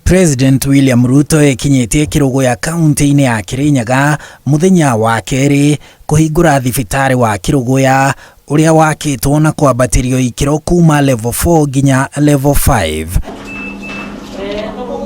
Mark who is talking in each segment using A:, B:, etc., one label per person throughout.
A: President William Ruto ekinyitie kirugo ya kaunti-ini ya Kirinyaga muthenya wa keri kuhingura thibitari wa Kirugoya uria wakitwo na kwambatirio ikiro kuma level 4 nginya level 5.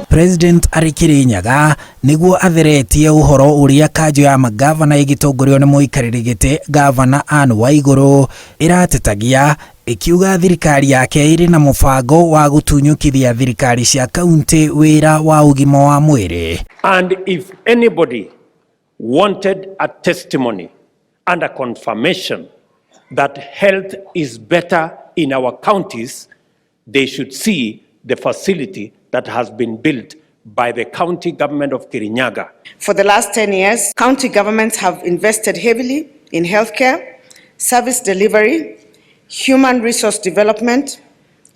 A: President ari Kirinyaga niguo atheretie uhoro uria kanjo ya magavana igitongorio ni muikariri gite gavana Anne Waiguru iratetagia ikiuga thirikari yake iri na mũbango wa gutunyukithia thirikari cia kaunti wĩra wa ũgima wa mwĩrĩ.
B: And if anybody wanted a testimony and a confirmation that health is better in our counties, they should see the facility that has been built by the county government of Kirinyaga.
C: For the last 10 years, county governments have invested heavily in healthcare, service delivery, human resource development,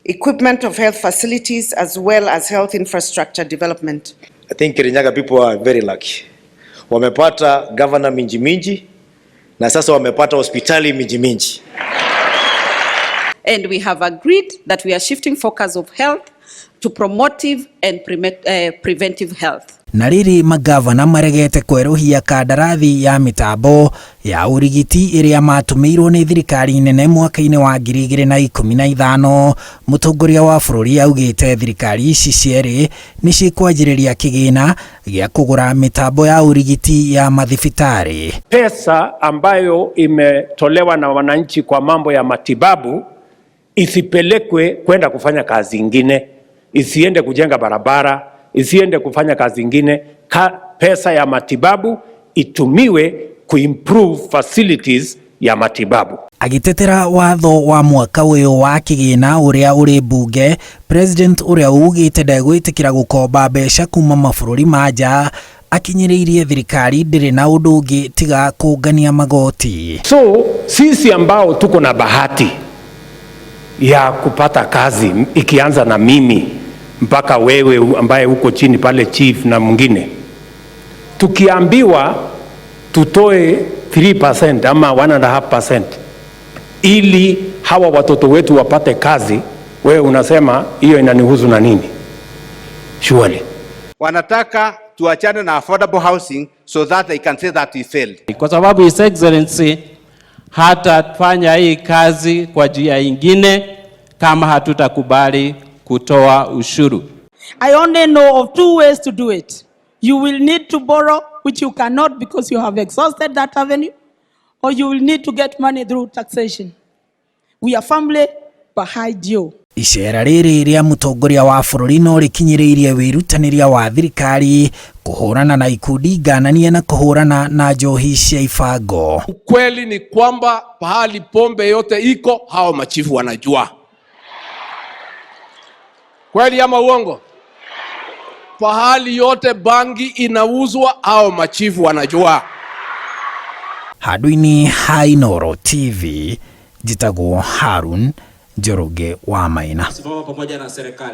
C: equipment of health facilities, as well as health infrastructure development.
D: I think Kirinyaga people are very lucky. Wamepata governor minji minji, na sasa wamepata hospitali minji minji.
E: And we have agreed that we are shifting focus of health to promotive and preventive health.
A: Na riri magavana maregete kweruhia kandarathi ya mitambo ya urigiti iria matumirwo ni thirikari nene mwaka-ini wa 2015. Mutongoria wa bururi augĩte thirikari ici cierĩ ni cikwanjĩrĩria kigina gĩa kugura mitambo ya urigiti ya mathibitari.
B: Pesa ambayo imetolewa na wananchi kwa mambo ya matibabu isipelekwe kwenda kufanya kazi ingine, isiende kujenga barabara, isiende kufanya kazi ingine. Pesa ya matibabu itumiwe kuimprove facilities ya matibabu.
A: Agitetera watho wa mwaka uyu wa kigina uria uri bunge, President uria ugĩte ndegwĩtĩkĩra gũkomba mbeca kuma mabũrũri ma nja, akinyĩrĩirie thirikari ndĩrĩ na ũndũ ũngĩ tiga kũngania magoti.
B: So sisi ambao tuko na bahati ya kupata kazi, ikianza na mimi mpaka wewe ambaye uko chini pale chief na mwingine, tukiambiwa tutoe 3% ama 1.5% ili hawa watoto wetu wapate kazi, wewe unasema hiyo inanihusu na nini? Surely
F: wanataka tuachane na affordable housing so that they can say that we failed.
G: Kwa sababu His Excellency hatafanya hii kazi kwa njia ingine kama hatutakubali kutoa ushuru.
H: I only know of 2 ways to do it. You will need to borrow, which you cannot because you have exhausted that avenue, or you will need to get money through taxation. We are firmly behind you.
A: Icera rĩrĩ rĩa mũtongoria wa bũrũri no rĩkinyĩrĩirie wĩrutanĩria wa thirikari kuhũrana na ikundi ngananie na kuhũrana na njohi cia ibango.
I: Ukweli ni kwamba pahali pombe yote iko, hao machifu wanajua. Kweli ama uongo? Pahali yote bangi inauzwa, hao machifu wanajua.
A: Handũ-inĩ ha Inooro TV, njĩtagwo Harun Njoroge wa Maina.
G: Simama pamoja na serikali.